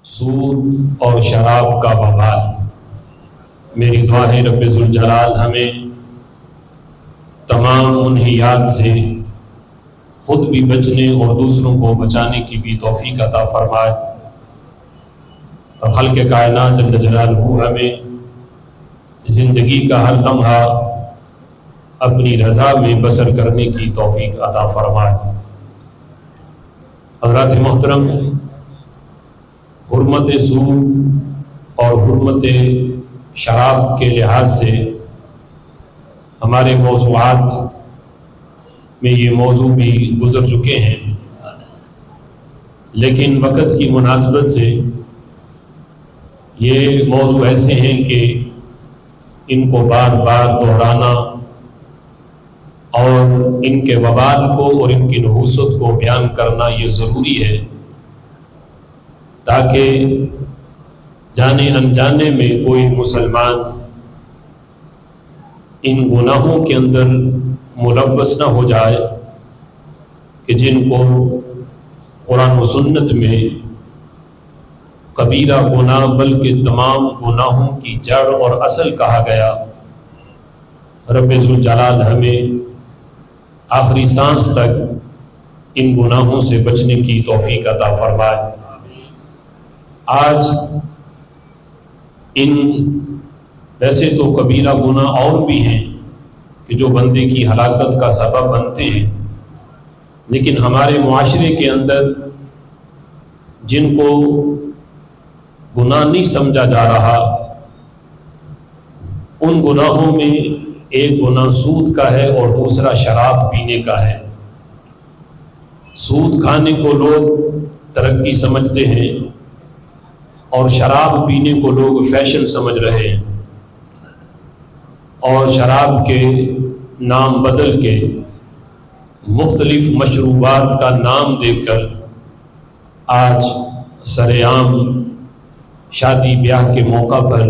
سود اور شراب کا وبال۔ میری دعا ہے رب ذوالجلال ہمیں تمام منہیات سے خود بھی بچنے اور دوسروں کو بچانے کی بھی توفیق عطا فرمائے، اور خلق کائنات جل جلالہ ہمیں زندگی کا ہر لمحہ اپنی رضا میں بسر کرنے کی توفیق عطا فرمائے۔ حضرات محترم، حرمت سود اور حرمت شراب کے لحاظ سے ہمارے موضوعات میں یہ موضوع بھی گزر چکے ہیں، لیکن وقت کی مناسبت سے یہ موضوع ایسے ہیں کہ ان کو بار بار دہرانا اور ان کے وبال کو اور ان کی نحوست کو بیان کرنا یہ ضروری ہے، تاکہ جانے انجانے میں کوئی مسلمان ان گناہوں کے اندر ملوث نہ ہو جائے کہ جن کو قرآن و سنت میں کبیرہ گناہ بلکہ تمام گناہوں کی جڑ اور اصل کہا گیا۔ رب ذوالجلال ہمیں آخری سانس تک ان گناہوں سے بچنے کی توفیق عطا فرمائے۔ آج ان ویسے تو کبیرہ گناہ اور بھی ہیں کہ جو بندے کی ہلاکت کا سبب بنتے ہیں، لیکن ہمارے معاشرے کے اندر جن کو گناہ نہیں سمجھا جا رہا، ان گناہوں میں ایک گناہ سود کا ہے اور دوسرا شراب پینے کا ہے۔ سود کھانے کو لوگ ترقی سمجھتے ہیں اور شراب پینے کو لوگ فیشن سمجھ رہے ہیں، اور شراب کے نام بدل کے مختلف مشروبات کا نام دے کر آج سرِ عام شادی بیاہ کے موقع پر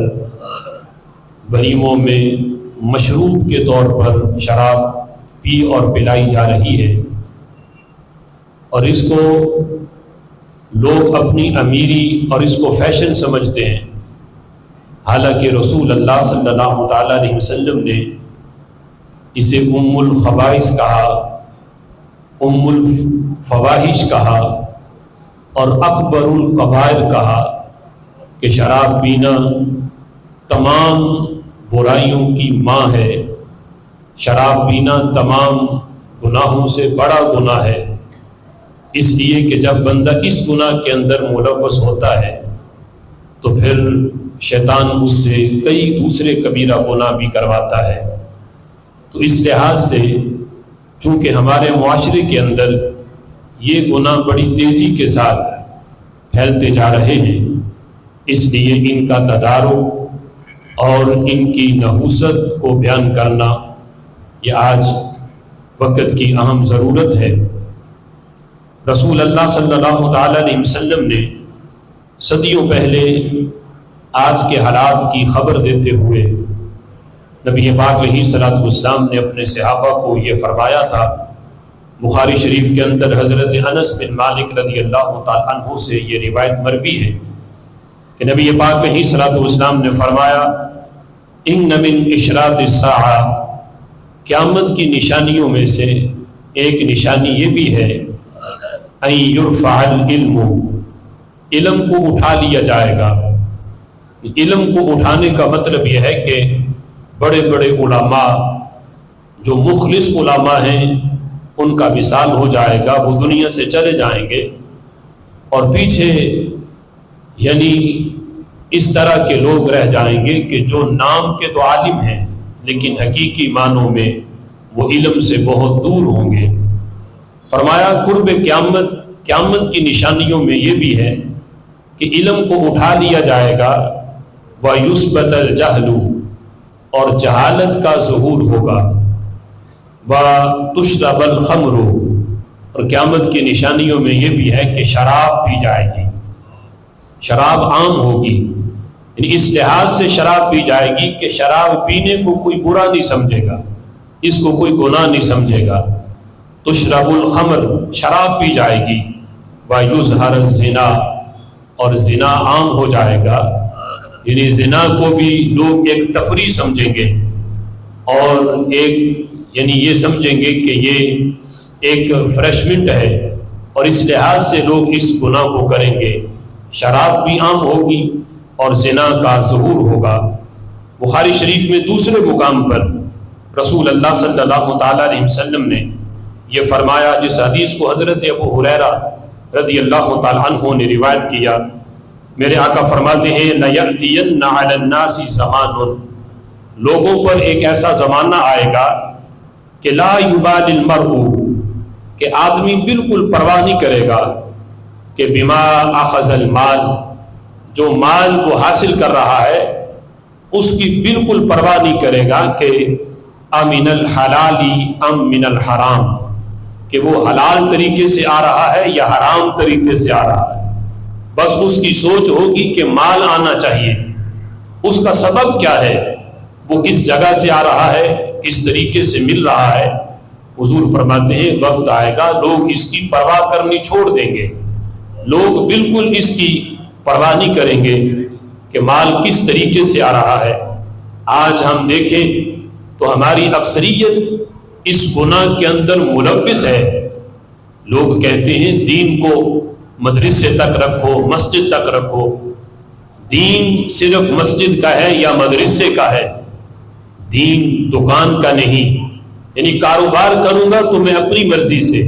ولیموں میں مشروب کے طور پر شراب پی اور پلائی جا رہی ہے، اور اس کو لوگ اپنی امیری اور اس کو فیشن سمجھتے ہیں، حالانکہ رسول اللہ صلی اللہ تعالیٰ علیہ وسلم نے اسے ام الخبائث کہا، ام الفواحش کہا اور اکبر الکبائر کہا کہ شراب پینا تمام برائیوں کی ماں ہے، شراب پینا تمام گناہوں سے بڑا گناہ ہے، اس لیے کہ جب بندہ اس گناہ کے اندر ملوث ہوتا ہے تو پھر شیطان اس سے کئی دوسرے کبیرہ گناہ بھی کرواتا ہے۔ تو اس لحاظ سے چونکہ ہمارے معاشرے کے اندر یہ گناہ بڑی تیزی کے ساتھ پھیلتے جا رہے ہیں، اس لیے ان کا تدارک اور ان کی نحوست کو بیان کرنا یہ آج وقت کی اہم ضرورت ہے۔ رسول اللہ صلی اللہ تعالیٰ علیہ وسلم نے صدیوں پہلے آج کے حالات کی خبر دیتے ہوئے نبی پاک علیہ الصلوۃ والسلام نے اپنے صحابہ کو یہ فرمایا تھا۔ بخاری شریف کے اندر حضرت انس بن مالک رضی اللہ تعالیٰ عنہ سے یہ روایت مروی ہے کہ نبی پاک علیہ الصلوۃ والسلام نے فرمایا، ان من اشراط الساعہ، قیامت کی نشانیوں میں سے ایک نشانی یہ بھی ہے ان یرفع العلم، علم کو اٹھا لیا جائے گا۔ علم کو اٹھانے کا مطلب یہ ہے کہ بڑے بڑے علماء جو مخلص علماء ہیں ان کا وصال ہو جائے گا، وہ دنیا سے چلے جائیں گے، اور پیچھے یعنی اس طرح کے لوگ رہ جائیں گے کہ جو نام کے تو عالم ہیں لیکن حقیقی معنوں میں وہ علم سے بہت دور ہوں گے۔ فرمایا قرب قیامت کی نشانیوں میں یہ بھی ہے کہ علم کو اٹھا لیا جائے گا، وَيُثْبَتَ الْجَهْلُ، اور جہالت کا ظہور ہوگا، وَتُشْرَبَ الْخَمْرُ، اور قیامت کی نشانیوں میں یہ بھی ہے کہ شراب پی جائے گی، شراب عام ہوگی، یعنی اس لحاظ سے شراب پی جائے گی کہ شراب پینے کو کوئی برا نہیں سمجھے گا، اس کو کوئی گناہ نہیں سمجھے گا۔ تشرب الخمر، شراب پی جائے گی، وَيُظْهَرَ الزِّنَا، اور زنا عام ہو جائے گا، یعنی زنا کو بھی لوگ ایک تفریح سمجھیں گے اور یعنی یہ سمجھیں گے کہ یہ ایک فریشمنٹ ہے، اور اس لحاظ سے لوگ اس گناہ کو کریں گے۔ شراب بھی عام ہوگی اور زنا کا ظہور ہوگا۔ بخاری شریف میں دوسرے مقام پر رسول اللہ صلی اللہ تعالیٰ علیہ وسلم نے یہ فرمایا، جس حدیث کو حضرت ابو ہریرہ رضی اللہ تعالیٰ عنہ نے روایت کیا، میرے آقا فرماتے ہیں لَيَأْتِيَنَّ عَلَى النَّاسِ زَمَانٌ، لوگوں پر ایک ایسا زمانہ آئے گا کہ لا يُبَالِ الْمَرْءُ، کہ آدمی بالکل پرواہ نہیں کرے گا کہ بما اخذ المال، جو مال وہ حاصل کر رہا ہے اس کی بالکل پرواہ نہیں کرے گا کہ امن الحلال ام من الحرام، کہ وہ حلال طریقے سے آ رہا ہے یا حرام طریقے سے آ رہا ہے، بس اس کی سوچ ہوگی کہ مال آنا چاہیے، اس کا سبب کیا ہے، وہ کس جگہ سے آ رہا ہے، کس طریقے سے مل رہا ہے۔ حضور فرماتے ہیں وقت آئے گا لوگ اس کی پرواہ کرنی چھوڑ دیں گے، لوگ بالکل اس کی پرواہ نہیں کریں گے کہ مال کس طریقے سے آ رہا ہے۔ آج ہم دیکھیں تو ہماری اکثریت اس گناہ کے اندر ملوث ہے۔ لوگ کہتے ہیں دین کو مدرسے تک رکھو، مسجد تک رکھو، دین صرف مسجد کا ہے یا مدرسے کا ہے، دین دکان کا نہیں، یعنی کاروبار کروں گا تو میں اپنی مرضی سے،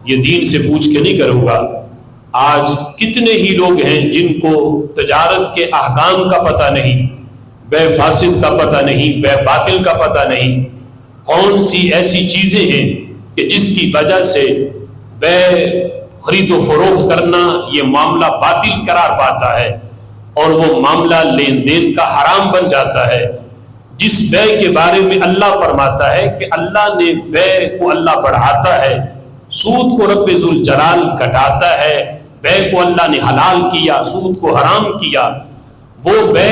یہ دین سے پوچھ کے نہیں کروں گا۔ آج کتنے ہی لوگ ہیں جن کو تجارت کے احکام کا پتہ نہیں، بے فاسد کا پتہ نہیں، بے باطل کا پتہ نہیں، کون سی ایسی چیزیں ہیں کہ جس کی وجہ سے بے خرید و فروخت کرنا یہ معاملہ باطل قرار پاتا ہے اور وہ معاملہ لین دین کا حرام بن جاتا ہے۔ جس بے کے بارے میں اللہ فرماتا ہے کہ اللہ نے بے کو اللہ بڑھاتا ہے، سود کو رب ذوالجلال گھٹاتا ہے، بے کو اللہ نے حلال کیا، سود کو حرام کیا، وہ بے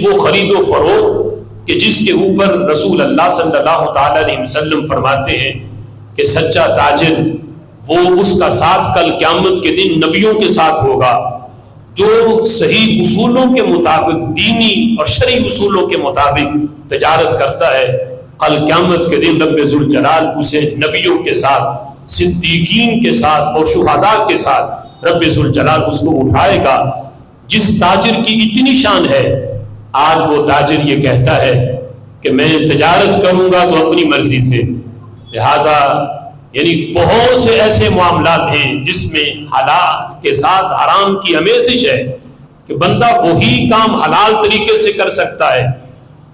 وہ خرید و فروخت کہ جس کے اوپر رسول اللہ صلی اللہ تعالیٰ علیہ وسلم فرماتے ہیں کہ سچا تاجر وہ اس کا ساتھ کل قیامت کے دن نبیوں کے ساتھ ہوگا، جو صحیح اصولوں کے مطابق، دینی اور شرعی اصولوں کے مطابق تجارت کرتا ہے، کل قیامت کے دن رب ذوالجلال اسے نبیوں کے ساتھ، صدیقین کے ساتھ اور شہداء کے ساتھ رب ذوالجلال اس کو اٹھائے گا۔ جس تاجر کی اتنی شان ہے، آج وہ تاجر یہ کہتا ہے کہ میں تجارت کروں گا تو اپنی مرضی سے، لہٰذا یعنی بہت سے ایسے معاملات ہیں جس میں حلال کے ساتھ حرام کی آمیزش ہے کہ بندہ وہی کام حلال طریقے سے کر سکتا ہے،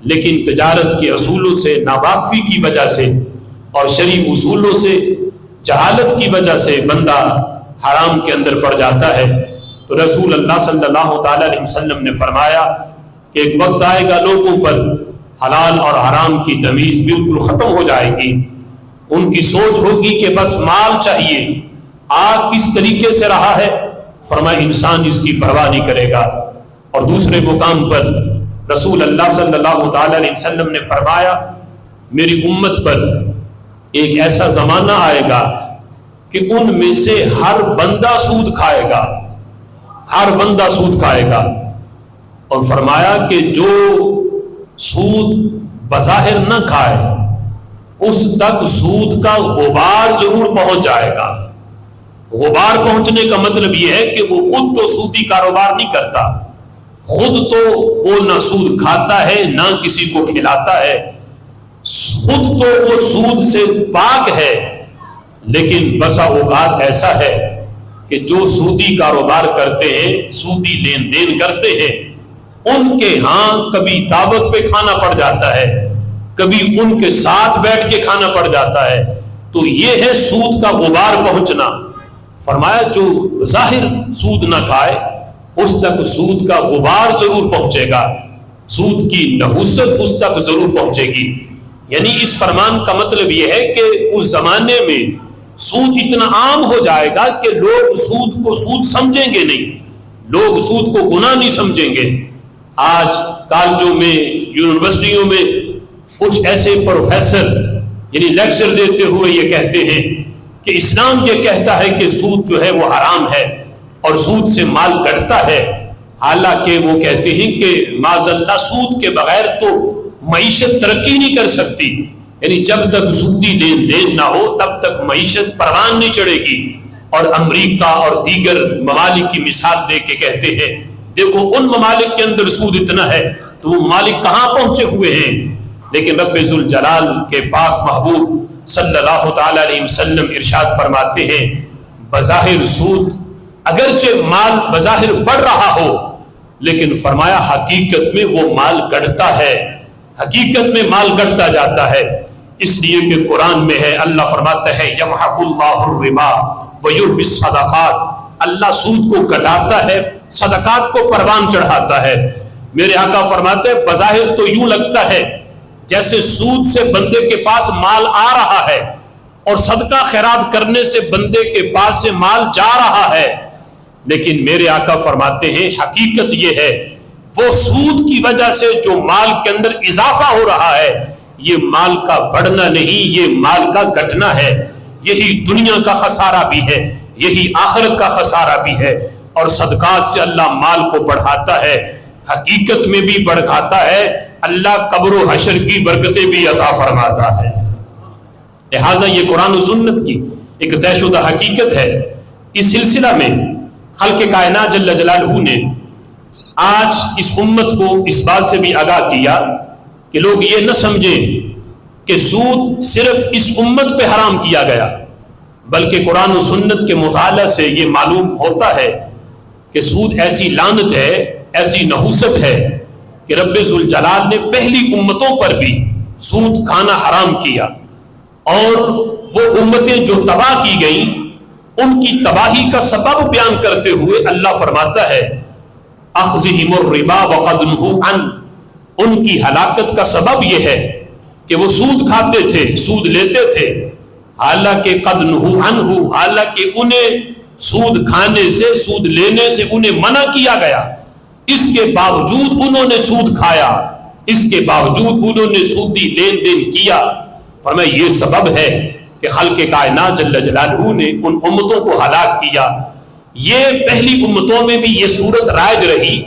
لیکن تجارت کے اصولوں سے ناواقفی کی وجہ سے اور شرعی اصولوں سے جہالت کی وجہ سے بندہ حرام کے اندر پڑ جاتا ہے۔ تو رسول اللہ صلی اللہ تعالیٰ علیہ وسلم نے فرمایا کہ ایک وقت آئے گا لوگوں پر حلال اور حرام کی تمیز بالکل ختم ہو جائے گی، ان کی سوچ ہوگی کہ بس مال چاہیے، آگ کس طریقے سے رہا ہے، فرمایا انسان اس کی پرواہ نہیں کرے گا۔ اور دوسرے مقام پر رسول اللہ صلی اللہ تعالیٰ علیہ وسلم نے فرمایا میری امت پر ایک ایسا زمانہ آئے گا کہ ان میں سے ہر بندہ سود کھائے گا، ہر بندہ سود کھائے گا، اور فرمایا کہ جو سود بظاہر نہ کھائے اس تک سود کا غبار ضرور پہنچ جائے گا۔ غبار پہنچنے کا مطلب یہ ہے کہ وہ خود تو سودی کاروبار نہیں کرتا، خود تو وہ نہ سود کھاتا ہے نہ کسی کو کھلاتا ہے، خود تو وہ سود سے پاک ہے، لیکن بسا اوقات ایسا ہے کہ جو سودی کاروبار کرتے ہیں، سودی لین دین کرتے ہیں، ان کے ہاں کبھی دعوت پہ کھانا پڑ جاتا ہے، کبھی ان کے ساتھ بیٹھ کے کھانا پڑ جاتا ہے، تو یہ ہے سود کا غبار پہنچنا۔ فرمایا جو ظاہر سود نہ کھائے اس تک سود کا غبار ضرور پہنچے گا، سود کی نحوست اس تک ضرور پہنچے گی۔ یعنی اس فرمان کا مطلب یہ ہے کہ اس زمانے میں سود اتنا عام ہو جائے گا کہ لوگ سود کو سود سمجھیں گے نہیں، لوگ سود کو گناہ نہیں سمجھیں گے۔ آج کالجوں میں، یونیورسٹیوں میں کچھ ایسے پروفیسر یعنی لیکچر دیتے ہوئے یہ کہتے ہیں کہ اسلام یہ کہتا ہے کہ سود جو ہے وہ حرام ہے، اور سود سے مال کٹتا ہے، حالانکہ وہ کہتے ہیں کہ معاذ اللہ سود کے بغیر تو معیشت ترقی نہیں کر سکتی، یعنی جب تک سودی لین دین نہ ہو تب تک معیشت پروان نہیں چڑھے گی۔ اور امریکہ اور دیگر ممالک کی مثال دے کے کہتے ہیں دیکھو ان ممالک کے اندر سود اتنا ہے تو وہ ممالک کہاں پہنچے ہوئے ہیں۔ لیکن رب ذوالجلال کے پاک محبوب صلی اللہ تعالی علیہ وسلم ارشاد فرماتے ہیں بظاہر سود اگرچہ مال بظاہر بڑھ رہا ہو، لیکن فرمایا حقیقت میں وہ مال گڑتا ہے، حقیقت میں مال گڑتا جاتا ہے۔ اس لیے کہ قرآن میں ہے، اللہ فرماتا ہے یمحق اللہ الربا ویربی الصدقات، اللہ سود کو گٹاتا ہے، صدقات کو پروان چڑھاتا ہے۔ میرے آقا فرماتے ہیں بظاہر تو یوں لگتا ہے جیسے سود سے بندے کے پاس مال آ رہا ہے اور صدقہ خیرات کرنے سے بندے کے پاس سے مال جا رہا ہے، لیکن میرے آقا فرماتے ہیں حقیقت یہ ہے وہ سود کی وجہ سے جو مال کے اندر اضافہ ہو رہا ہے یہ مال کا بڑھنا نہیں، یہ مال کا گھٹنا ہے۔ یہی دنیا کا خسارہ بھی ہے، یہی آخرت کا خسارہ بھی ہے۔ اور صدقات سے اللہ مال کو بڑھاتا ہے، حقیقت میں بھی بڑھاتا ہے، اللہ قبر و حشر کی برکتیں بھی عطا فرماتا ہے۔ لہٰذا یہ قرآن و سنت کی ایک طے شدہ حقیقت ہے۔ اس سلسلہ میں خالق کائنات جل جلالہ نے آج اس امت کو اس بات سے بھی آگاہ کیا کہ لوگ یہ نہ سمجھیں کہ سود صرف اس امت پہ حرام کیا گیا، بلکہ قرآن و سنت کے مطالعہ سے یہ معلوم ہوتا ہے کہ سود ایسی لعنت ہے، ایسی نحوست ہے کہ رب ذوالجلال نے پہلی امتوں پر بھی سود کھانا حرام کیا، اور وہ امتیں جو تباہ کی گئیں ان کی تباہی کا سبب بیان کرتے ہوئے اللہ فرماتا ہے اخذہم الربا وقد نہوا عنہ، ان کی ہلاکت کا سبب یہ ہے کہ وہ سود کھاتے تھے، سود لیتے تھے، حالانکہ قد نہوا عنہ، حالانکہ انہیں سود کھانے سے، سود لینے سے انہیں منع کیا گیا، اس کے باوجود انہوں نے سود کھایا، اس کے باوجود انہوں نے سودی لین دین کیا۔ فرمایا یہ سبب ہے کہ خالق کائنات جل جلالہ نے ان امتوں کو ہلاک کیا۔ یہ پہلی امتوں میں بھی یہ صورت رائج رہی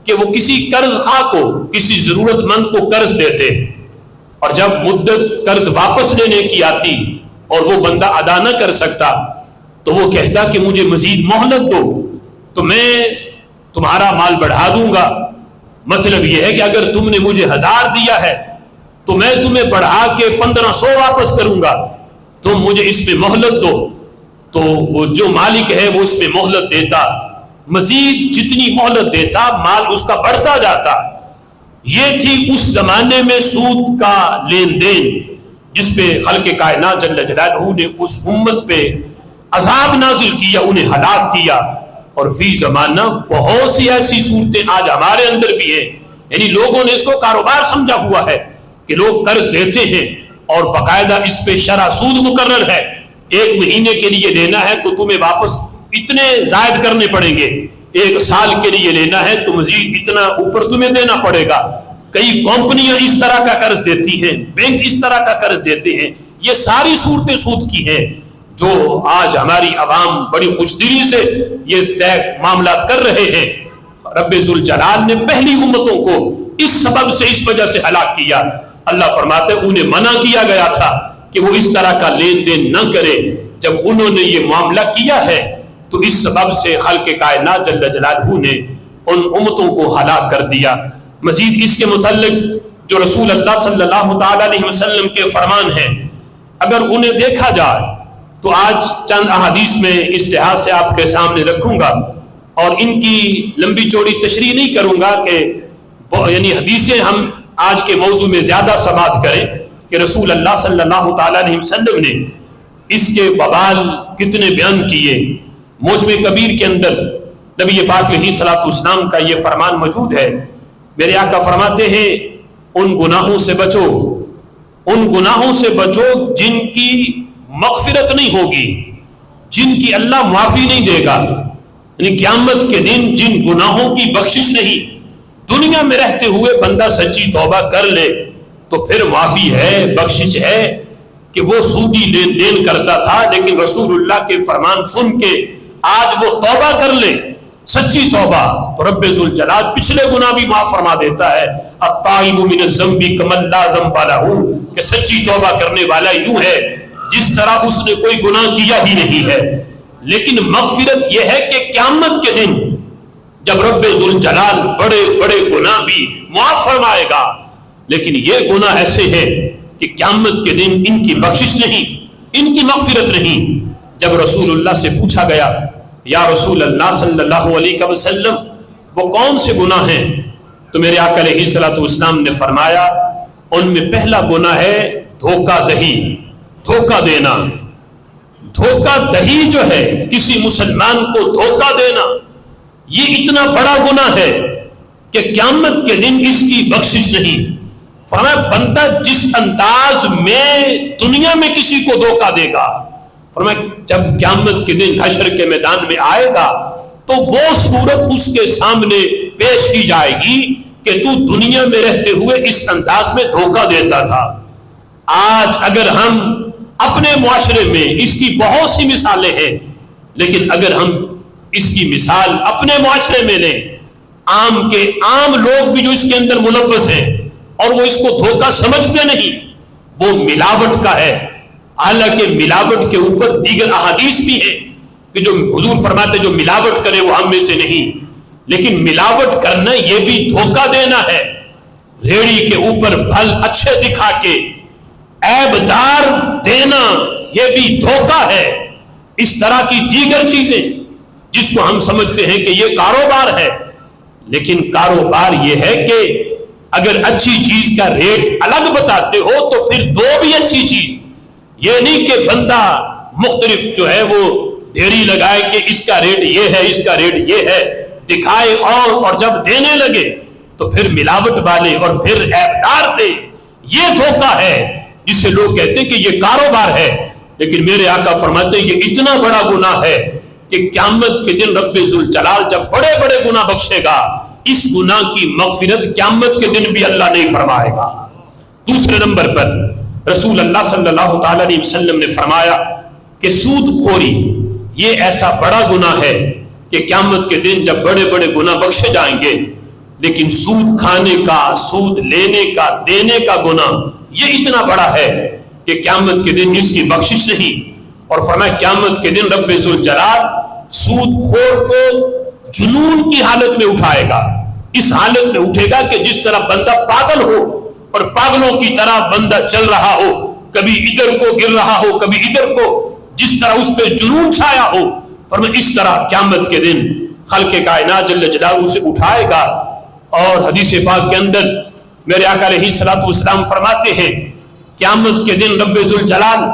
کہ وہ کسی قرض خواہ کو، کسی ضرورت مند کو قرض دیتے، اور جب مدت قرض واپس لینے کی آتی اور وہ بندہ ادا نہ کر سکتا تو وہ کہتا کہ مجھے مزید مہلت دو تو میں تمہارا مال بڑھا دوں گا۔ مطلب یہ ہے کہ اگر تم نے مجھے 1000 دیا ہے تو میں تمہیں بڑھا کے 1500 واپس کروں گا، تم مجھے اس پہ مہلت دو۔ تو وہ جو مالک ہے وہ اس پہ مہلت دیتا، مزید جتنی مہلت دیتا مال اس کا بڑھتا جاتا۔ یہ تھی اس زمانے میں سود کا لین دین جس پہ خالق کائنات جل جلالہ نے اس امت پہ عذاب نازل کیا، انہیں ہلاک کیا۔ اور فی زمانہ بہت سی ایسی صورتیں آج ہمارے اندر بھی ہیں، یعنی لوگوں نے اس کو کاروبار سمجھا ہوا ہے کہ لوگ قرض دیتے ہیں اور باقاعدہ اس پہ شرح سود مقرر ہے، 1 مہینے کے لیے لینا ہے تو تمہیں واپس اتنے زائد کرنے پڑیں گے، 1 سال کے لیے لینا ہے تو مزید اتنا اوپر تمہیں دینا پڑے گا۔ کئی کمپنیاں اس طرح کا قرض دیتی ہیں، بینک اس طرح کا قرض دیتے ہیں۔ یہ ساری صورتیں سود کی ہیں جو آج ہماری عوام بڑی خوش دلی سے یہ طے معاملات کر رہے ہیں۔ رب ذوالجلال نے پہلی امتوں کو اس سبب سے، اس وجہ سے ہلاک کیا۔ اللہ فرماتے ہیں انہیں منع کیا گیا تھا کہ وہ اس طرح کا لین دین نہ کرے، جب انہوں نے یہ معاملہ کیا ہے تو اس سبب سے خالق کائنات جل جلالہ نے ان امتوں کو ہلاک کر دیا۔ مزید اس کے متعلق جو رسول اللہ صلی اللہ تعالی علیہ وسلم کے فرمان ہیں، اگر انہیں دیکھا جائے تو آج چند احادیث میں اس لحاظ سے آپ کے سامنے رکھوں گا اور ان کی لمبی چوڑی تشریح نہیں کروں گا کہ یعنی حدیثیں ہم آج کے موضوع میں زیادہ سماعت کریں کہ رسول اللہ صلی اللہ تعالی علیہ وسلم نے اس کے وبال کتنے بیان کیے۔ موجم کبیر کے اندر نبی پاک علیہ الصلوۃ والسلام کا یہ فرمان موجود ہے۔ میرے آقا فرماتے ہیں ان گناہوں سے بچو، ان گناہوں سے بچو جن کی مغفرت نہیں ہوگی، جن کی اللہ معافی نہیں دے گا، یعنی قیامت کے دن جن گناہوں کی بخشش نہیں۔ دنیا میں رہتے ہوئے بندہ سچی توبہ کر لے تو پھر معافی ہے، بخشش ہے کہ وہ سودی لین دین کرتا تھا، لیکن رسول اللہ کے فرمان سن کے آج وہ توبہ کر لے سچی توبہ تو رب ذوالجلال پچھلے گناہ بھی معاف فرما دیتا ہے. التائب من الذنب کمن لا ذنب لہ، کہ سچی توبہ کرنے والا یوں ہے جس طرح اس نے کوئی گناہ کیا ہی نہیں ہے. لیکن مغفرت یہ ہے کہ قیامت کے دن جب رب ذوالجلال بڑے بڑے گناہ بھی معاف فرمائے گا، لیکن یہ گناہ ایسے ہیں کہ قیامت کے دن ان کی بخشش نہیں، ان کی مغفرت نہیں. جب رسول اللہ سے پوچھا گیا یا رسول اللہ صلی اللہ علیہ وسلم وہ کون سے گناہ ہیں، تو میرے آقا علیہ الصلوۃ والسلام نے فرمایا ان میں پہلا گناہ ہے دھوکہ دہی، دھوکہ دینا. دھوکہ دہی جو ہے کسی مسلمان کو دھوکہ دینا، یہ اتنا بڑا گناہ ہے کہ قیامت کے دن اس کی بخشش نہیں. فرمایا بندہ جس انداز میں دنیا میں کسی کو دھوکہ دے گا، فرمایا جب قیامت کے دن حشر کے میدان میں آئے گا تو وہ صورت اس کے سامنے پیش کی جائے گی کہ تو دنیا میں رہتے ہوئے اس انداز میں دھوکہ دیتا تھا. آج اگر ہم اپنے معاشرے میں اس کی بہت سی مثالیں ہیں، لیکن اگر ہم اس کی مثال اپنے معاشرے میں لیں، عام کے عام لوگ بھی جو اس کے اندر ملوث ہیں اور وہ اس کو دھوکہ سمجھتے نہیں، وہ ملاوٹ کا ہے. حالانکہ ملاوٹ کے اوپر دیگر احادیث بھی ہیں کہ جو حضور فرماتے جو ملاوٹ کرے وہ ہم میں سے نہیں. لیکن ملاوٹ کرنا یہ بھی دھوکہ دینا ہے. ریڑھی کے اوپر پھل اچھے دکھا کے عیب دار دینا یہ بھی دھوکہ ہے. اس طرح کی دیگر چیزیں جس کو ہم سمجھتے ہیں کہ یہ کاروبار ہے، لیکن کاروبار یہ ہے کہ اگر اچھی چیز کا ریٹ الگ بتاتے ہو تو پھر دو بھی اچھی چیز. یہ نہیں کہ بندہ مختلف جو ہے وہ ڈھیری لگائے کہ اس کا ریٹ یہ ہے، اس کا ریٹ یہ ہے، دکھائے اور جب دینے لگے تو پھر ملاوٹ والے اور پھر عیبدار دے. یہ دھوکہ ہے جسے لوگ کہتے ہیں کہ یہ کاروبار ہے. لیکن میرے آقا فرماتے ہیں یہ اتنا بڑا گناہ ہے کہ قیامت کے دن رب ذوالجلال جب بڑے بڑے گناہ بخشے گا، اس گناہ کی مغفرت قیامت کے دن بھی اللہ نہیں فرمائے گا. دوسرے نمبر پر رسول اللہ صلی اللہ تعالی علیہ وسلم نے فرمایا کہ سود خوری یہ ایسا بڑا گناہ ہے کہ قیامت کے دن جب بڑے بڑے گناہ بخشے جائیں گے، لیکن سود کھانے کا، سود لینے کا، دینے کا گناہ یہ اتنا بڑا ہے کہ قیامت کے دن اس کی بخشش نہیں. اور فرمایا قیامت کے دن رب ذوالجلال سود خور کو جنون کی حالت میں اٹھائے گا. اس حالت میں اٹھے گا کہ جس طرح بندہ پاگل ہو اور پاگلوں کی طرح بندہ چل رہا ہو، کبھی ادھر کو گر رہا ہو کبھی ادھر کو، جس طرح اس پہ جنون چھایا ہو. فرمایا اس طرح قیامت کے دن خلق کائنات جل جلالہ سے اٹھائے گا. اور حدیث پاک کے اندر میرے آقا علیہ الصلوۃ والسلام فرماتے ہیں قیامت کے دن رب ذوالجلال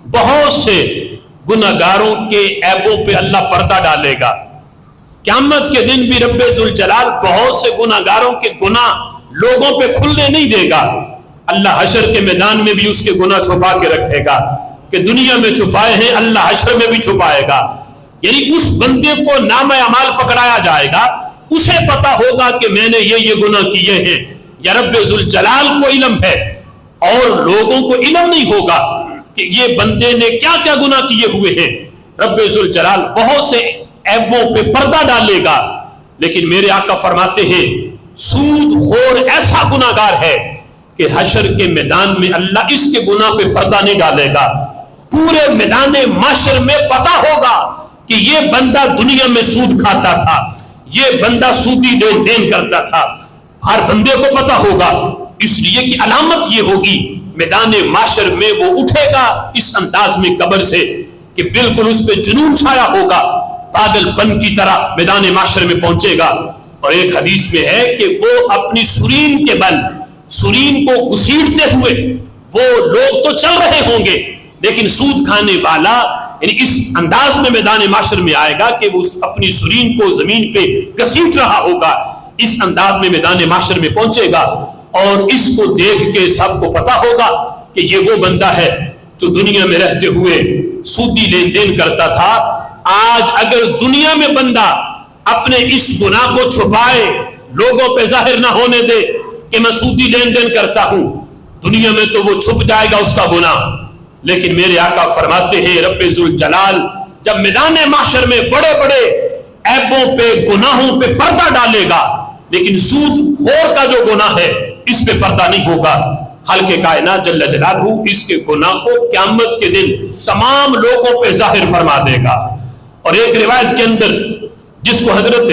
بہت سے گناہگاروں کے عیبوں پہ اللہ پردہ ڈالے گا. قیامت کے دن بھی رب ذوالجلال بہت سے گناہگاروں کے گناہ لوگوں پہ کھلنے نہیں دے گا. اللہ حشر کے میدان میں بھی اس کے گناہ چھپا کے رکھے گا کہ دنیا میں چھپائے ہیں اللہ حشر میں بھی چھپائے گا. یعنی اس بندے کو نام اعمال پکڑایا جائے گا، اسے پتا ہوگا کہ میں نے یہ گناہ کیے ہیں. یا رب ذوالجلال کو علم ہے اور لوگوں کو علم نہیں ہوگا کہ یہ بندے نے کیا کیا گناہ کیے ہوئے ہیں. رب ذوالجلال بہت سے عیبوں پہ پردہ ڈالے گا. لیکن میرے آقا فرماتے ہیں سود خور ایسا گناہگار ہے کہ حشر کے میدان میں اللہ اس کے گناہ پہ پردہ نہیں ڈالے گا. پورے میدان معاشر میں پتا ہوگا کہ یہ بندہ دنیا میں سود کھاتا تھا، یہ بندہ سودی لین دین کرتا تھا. ہر بندے کو پتا ہوگا. اس لیے کہ علامت یہ ہوگی میدان معاشر میں وہ اٹھے گا اس انداز میں قبر سے کہ بالکل اس پہ جنون چھایا ہوگا، پاگل پن کی طرح میدان معاشر میں پہنچے گا. اور ایک حدیث میں ہے کہ وہ اپنی سرین کے بل، سرین کو گھسیٹتے ہوئے وہ لوگ تو چل رہے ہوں گے، لیکن سود کھانے والا یعنی اس انداز میں میدان معاشر میں آئے گا کہ وہ اپنی سرین کو زمین پہ گھسیٹ رہا ہوگا. اس انداز میں میدان معاشر میں پہنچے گا اور اس کو دیکھ کے سب کو پتا ہوگا کہ یہ وہ بندہ ہے جو دنیا میں رہتے ہوئے سودی لین دین کرتا تھا. آج اگر دنیا میں بندہ اپنے اس گناہ کو چھپائے، لوگوں پہ ظاہر نہ ہونے دے کہ میں سودی لین دین کرتا ہوں، دنیا میں تو وہ چھپ جائے گا اس کا گناہ. لیکن میرے آقا فرماتے ہیں رب ذوالجلال جب میدان محشر میں بڑے بڑے عیبوں پہ گناہوں پہ پردہ ڈالے گا، لیکن سود خور کا جو گناہ ہے اس پہ پردہ نہیں ہوگا، خالق کائنات جل جلالہ اس کے گناہ کو قیامت کے دن تمام لوگوں پہ ظاہر فرما دے گا۔ اور ایک روایت کے اندر جس کو حضرت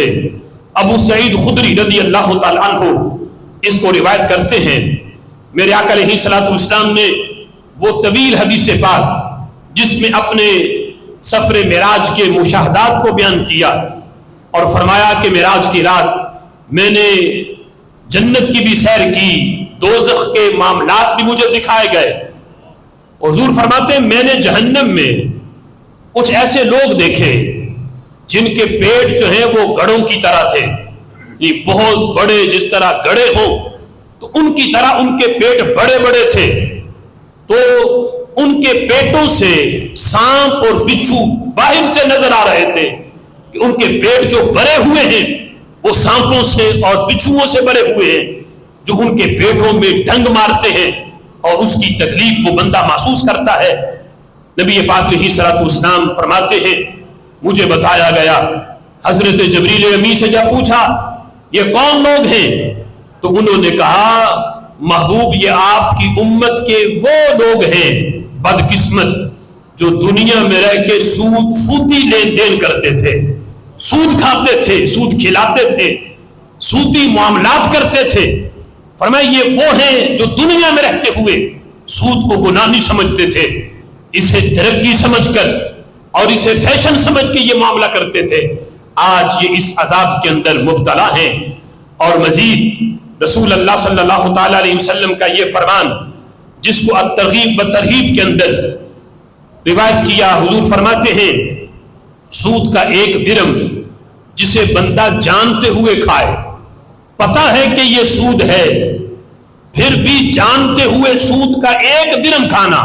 ابو سعید خدری رضی اللہ تعالیٰ عنہ اس کو روایت کرتے ہیں، میرے آقا علیہ الصلوۃ والسلام نے وہ طویل حدیث پاک جس میں اپنے سفر معراج کے مشاہدات کو بیان کیا اور فرمایا کہ معراج کی رات میں نے جنت کی بھی سیر کی، دوزخ کے معاملات بھی مجھے دکھائے گئے۔ حضور فرماتے ہیں میں نے جہنم میں کچھ ایسے لوگ دیکھے جن کے پیٹ جو ہیں وہ گڑوں کی طرح تھے، یہ بہت بڑے، جس طرح گڑے ہوں تو ان کی طرح ان کے پیٹ بڑے بڑے تھے، تو ان کے پیٹوں سے سانپ اور بچھو باہر سے نظر آ رہے تھے کہ ان کے پیٹ جو بھرے ہوئے ہیں وہ سانپوں سے اور بچھوؤں سے بھرے ہوئے ہیں جو ان کے پیٹوں میں ڈنگ مارتے ہیں اور اس کی تکلیف وہ بندہ محسوس کرتا ہے۔ نبی پاک علیہ الصلوۃ والسلام فرماتے ہیں مجھے بتایا گیا، حضرت جبریل امی سے جب پوچھا یہ کون لوگ ہیں تو انہوں نے کہا محبوب یہ آپ کی امت کے وہ لوگ ہیں بدقسمت جو دنیا میں رہ کے سودی لین دین کرتے تھے، سود کھاتے تھے، سود کھلاتے تھے، سودی معاملات کرتے تھے۔ فرمایا یہ وہ ہیں جو دنیا میں رہتے ہوئے سود کو گناہ نہیں سمجھتے تھے، اسے ترقی سمجھ کر اور اسے فیشن سمجھ کے یہ معاملہ کرتے تھے، آج یہ اس عذاب کے اندر مبتلا ہیں۔ اور مزید رسول اللہ صلی اللہ تعالی علیہ وسلم کا یہ فرمان جس کو الترغیب و ترہیب کے اندر روایت کیا، حضور فرماتے ہیں سود کا ایک درم جسے بندہ جانتے ہوئے کھائے، پتا ہے کہ یہ سود ہے پھر بھی جانتے ہوئے سود کا ایک درم کھانا،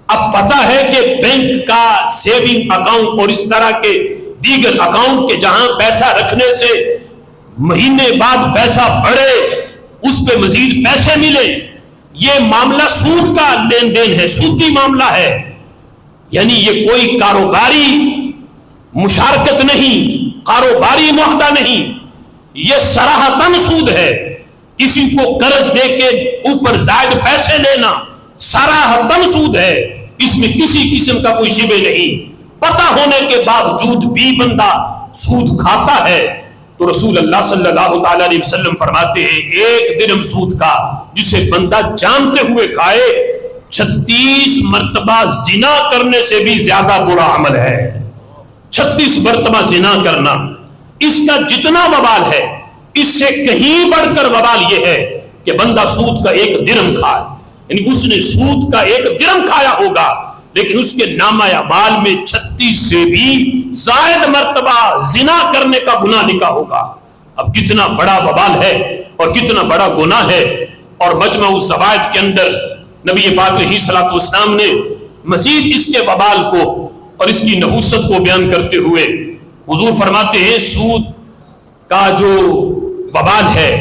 اب پتا ہے کہ بینک کا سیونگ اکاؤنٹ اور اس طرح کے دیگر اکاؤنٹ کے جہاں پیسہ رکھنے سے مہینے بعد پیسہ بڑھے، اس پہ مزید پیسے ملے، یہ معاملہ سود کا لین دین ہے، سودی معاملہ ہے، یعنی یہ کوئی کاروباری مشارکت نہیں، کاروباری معاہدہ نہیں، یہ صراحتاً سود ہے۔ کسی کو قرض دے کے اوپر زائد پیسے لینا صراحتاً سود ہے، اس میں کسی قسم کا کوئی شبہ نہیں، پتہ ہونے کے باوجود بھی بندہ سود کھاتا ہے۔ تو رسول اللہ صلی اللہ تعالی علیہ وسلم فرماتے ہیں ایک درم سود کا جسے بندہ جانتے ہوئے کھائے 36 مرتبہ زنا کرنے سے بھی زیادہ برا عمل ہے۔ 36 مرتبہ زنا کرنا، اس کا جتنا وبال ہے اس سے کہیں بڑھ کر وبال یہ ہے کہ بندہ سود کا ایک درم کھائے، یعنی اس نے سود کا ایک درم کھایا ہوگا لیکن اس کے نامہ اعمال میں 36 سے بھی زائد مرتبہ زنا کرنے کا گناہ لکھا ہوگا۔ اب کتنا بڑا وبال ہے اور کتنا بڑا گناہ ہے۔ اور مجمع الزوائد کے اندر نبی پاک علیہ الصلوۃ والسلام نے مزید اس کے وبال کو اور اس کی نحوست کو بیان کرتے ہوئے حضور فرماتے ہیں سود کا جو وبال ہے،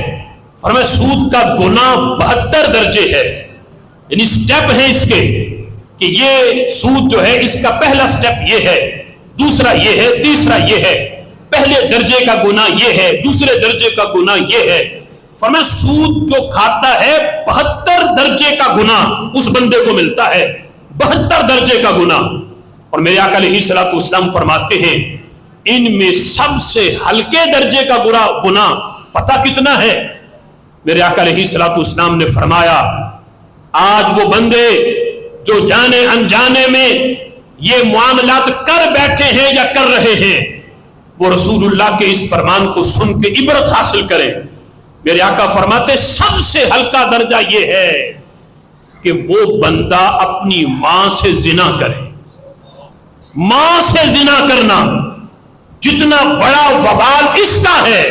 فرمایا سود کا گناہ 72 درجے ہے، یعنی سٹیپ ہیں اس کے کہ یہ سود جو ہے اس کا پہلا سٹیپ یہ ہے، دوسرا یہ ہے، تیسرا یہ ہے، پہلے درجے کا گناہ یہ ہے، دوسرے درجے کا گناہ یہ ہے۔ فرمایا سود جو کھاتا ہے 72 درجے کا گناہ اس بندے کو ملتا ہے، 72 درجے کا گناہ۔ اور میرے آقا علیہ الصلوۃ والسلام فرماتے ہیں ان میں سب سے ہلکے درجے کا گناہ پتہ کتنا ہے؟ میرے آقا علیہ الصلوۃ والسلام نے فرمایا آج وہ بندے جو جانے انجانے میں یہ معاملات کر بیٹھے ہیں یا کر رہے ہیں، وہ رسول اللہ کے اس فرمان کو سن کے عبرت حاصل کریں۔ میرے آقا فرماتے سب سے ہلکا درجہ یہ ہے کہ وہ بندہ اپنی ماں سے زنا کرے۔ ماں سے زنا کرنا جتنا بڑا وبال اس کا ہے،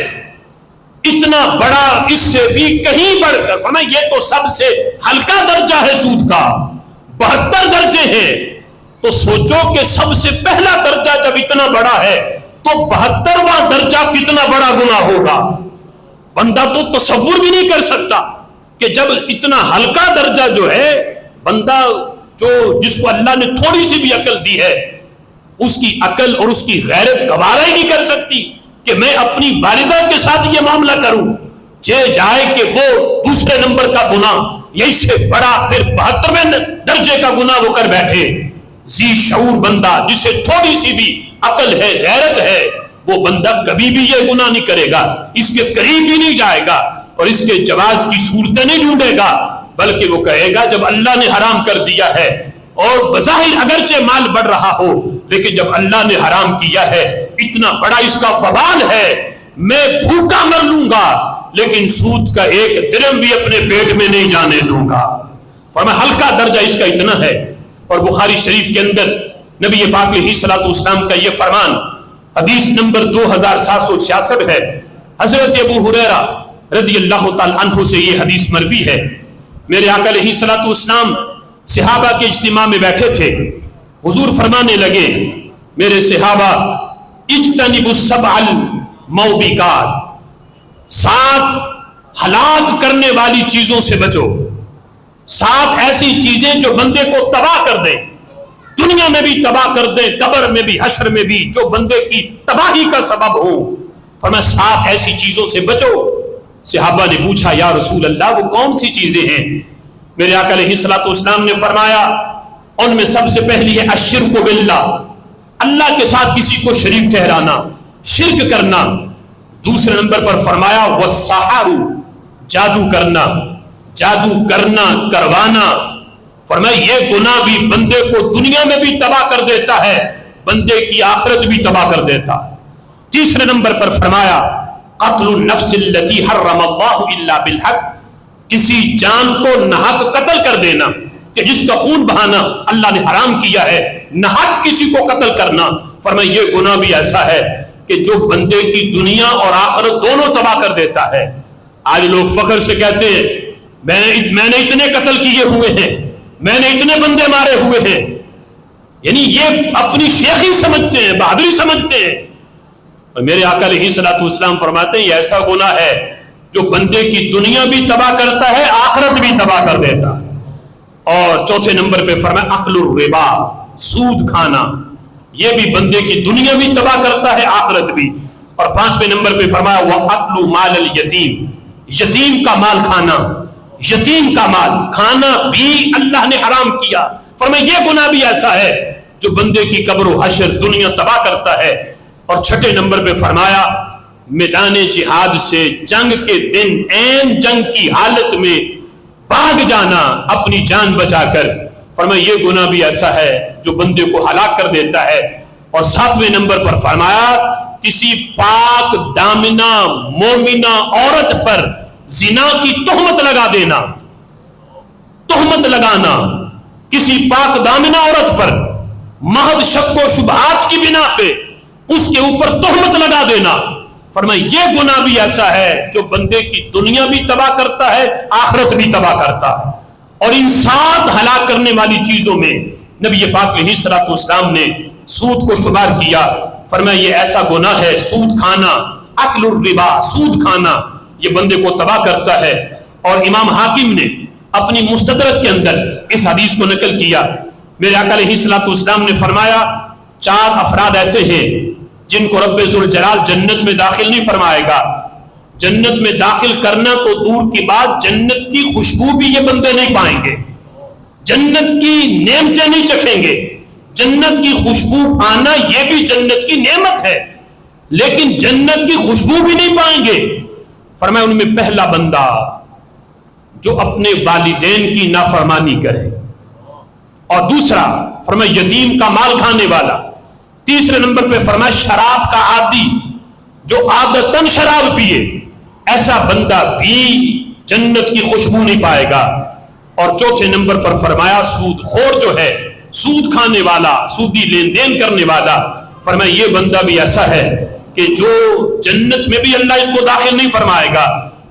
اتنا بڑا اس سے بھی کہیں بڑھ کر فرمایا یہ تو سب سے ہلکا درجہ ہے سود کا، 72 درجے ہیں، تو سوچو کہ سب سے پہلا درجہ جب اتنا بڑا ہے تو 72واں درجہ کتنا بڑا گناہ ہوگا۔ بندہ تو تصور بھی نہیں کر سکتا کہ جب اتنا ہلکا درجہ جو ہے بندہ جو جس کو اللہ نے تھوڑی سی بھی عقل دی ہے اس کی عقل اور اس کی غیرت گوارا ہی نہیں کر سکتی کہ میں اپنی والدہ کے ساتھ یہ معاملہ کروں. جائے کہ وہ دوسرے نمبر کا گناہ یا اس سے بڑا پھر 72ویں درجے کا گناہ وہ کر بیٹھے. ذی شعور بندہ جسے تھوڑی سی بھی عقل ہے، غیرت ہے، وہ بندہ کبھی بھی یہ گناہ نہیں کرے گا، اس کے قریب بھی نہیں جائے گا اور اس کے جواز کی صورتیں نہیں ڈھونڈے گا، بلکہ وہ کہے گا جب اللہ نے حرام کر دیا ہے اور بظاہر اگرچہ مال بڑھ رہا ہو لیکن جب اللہ نے حرام کیا ہے اتنا بڑا اس کا وبال ہے، میں بھوکا مر لوں گا لیکن سود کا ایک درہم بھی اپنے پیٹ میں نہیں جانے دوں گا. فرمایا ہلکا درجہ اس کا اتنا ہے. اور بخاری شریف کے اندر نبی پاک علیہ الصلوۃ والسلام کا یہ فرمان حدیث نمبر 2766 ہے. حضرت ابو ہریرہ رضی اللہ تعالی عنہ سے یہ حدیث مروی ہے. میرے آقا علیہ الصلوۃ والسلام صحابہ کے اجتماع میں بیٹھے تھے. حضور فرمانے لگے میرے صحابہ اجتنبوا السبع الموبقات، 7 ہلاک کرنے والی چیزوں سے بچو. 7 ایسی چیزیں جو بندے کو تباہ کر دیں، دنیا میں بھی تباہ کر دیں، قبر میں بھی، حشر میں بھی، جو بندے کی تباہی کا سبب ہو. فرمایا 7 ایسی چیزوں سے بچو. صحابہ نے پوچھا یا رسول اللہ وہ کون سی چیزیں ہیں؟ میرے آقا علیہ الصلوۃ والسلام نے فرمایا ان میں سب سے پہلی ہے الشرک باللہ، اللہ کے ساتھ کسی کو شریک ٹھہرانا، شرک کرنا. دوسرے نمبر پر فرمایا والسحر، جادو کرنا، جادو کرنا، کروانا. فرمایا یہ گناہ بھی بندے کو دنیا میں بھی تباہ کر دیتا ہے، بندے کی آخرت بھی تباہ کر دیتا ہے. تیسرے نمبر پر فرمایا قتل النفس التي حرم اللہ الا بالحق، کسی جان کو ناحق قتل کر دینا کہ جس کا خون بہانا اللہ نے حرام کیا ہے، ناحق کسی کو قتل کرنا. فرمایا یہ گناہ بھی ایسا ہے کہ جو بندے کی دنیا اور آخرت دونوں تباہ کر دیتا ہے. آج لوگ فخر سے کہتے ہیں میں نے اتنے قتل کیے ہوئے ہیں، میں نے اتنے بندے مارے ہوئے ہیں. یعنی یہ اپنی شیخی سمجھتے ہیں، بہادری سمجھتے ہیں. اور میرے آقا علیہ الصلوۃ والسلام فرماتے ہیں یہ ایسا گناہ ہے جو بندے کی دنیا بھی تباہ کرتا ہے، آخرت بھی تباہ کر دیتا ہے. اور چوتھے نمبر پہ فرمایا اکل الربا، سود کھانا، یہ بھی بندے کی دنیا بھی تباہ کرتا ہے، آخرت بھی. اور 5ویں نمبر پہ فرمایا وَأَكْلُ مَالَ الْيَتِيمِ، یتیم کا مال کھانا، یتیم کا مال کھانا بھی اللہ نے حرام کیا. فرمایا یہ گناہ بھی ایسا ہے جو بندے کی قبر و حشر دنیا تباہ کرتا ہے. اور 6 نمبر پہ فرمایا میدان جہاد سے جنگ کے دن عین جنگ کی حالت میں بھاگ جانا اپنی جان بچا کر. فرمایا یہ گناہ بھی ایسا ہے جو بندے کو ہلاک کر دیتا ہے. اور 7ویں نمبر پر فرمایا کسی پاک دامنہ مومنہ عورت پر زنا کی تہمت لگا دینا، تہمت لگانا کسی پاک دامنہ عورت پر محض شک و شبہات کی بنا پہ اس کے اوپر تہمت لگا دینا. فرمایا یہ گناہ بھی ایسا ہے جو بندے کی دنیا بھی تباہ کرتا ہے، آخرت بھی تباہ کرتا ہے. اور ان 7 ہلاک کرنے والی چیزوں میں نبی پاک علیہ الصلوۃ والسلام نے سود کو شمار کیا. فرمایا یہ ایسا گناہ ہے، سود کھانا، اکل الربا، سود کھانا، یہ بندے کو تباہ کرتا ہے. اور امام حاکم نے اپنی مستدرک کے اندر اس حدیث کو نقل کیا. میرے آقا علیہ الصلوۃ والسلام نے فرمایا 4 افراد ایسے ہیں جن کو رب ذوالجلال جنت میں داخل نہیں فرمائے گا. جنت میں داخل کرنا تو دور کی بات، جنت کی خوشبو بھی یہ بندے نہیں پائیں گے، جنت کی نعمتیں نہیں چکھیں گے. جنت کی خوشبو پانا یہ بھی جنت کی نعمت ہے، لیکن جنت کی خوشبو بھی نہیں پائیں گے. فرمایا ان میں پہلا بندہ جو اپنے والدین کی نافرمانی کرے، اور دوسرا فرمایا یتیم کا مال کھانے والا. تیسرے نمبر پہ فرمایا شراب کا عادی جو عادتاً شراب پیے، ایسا بندہ بھی جنت کی خوشبو نہیں پائے گا. اور چوتھے نمبر پر فرمایا سود خور جو ہے، سود کھانے والا، سودی لین دین کرنے والا. فرمایا یہ بندہ بھی ایسا ہے کہ جو جنت میں بھی اللہ اس کو داخل نہیں فرمائے گا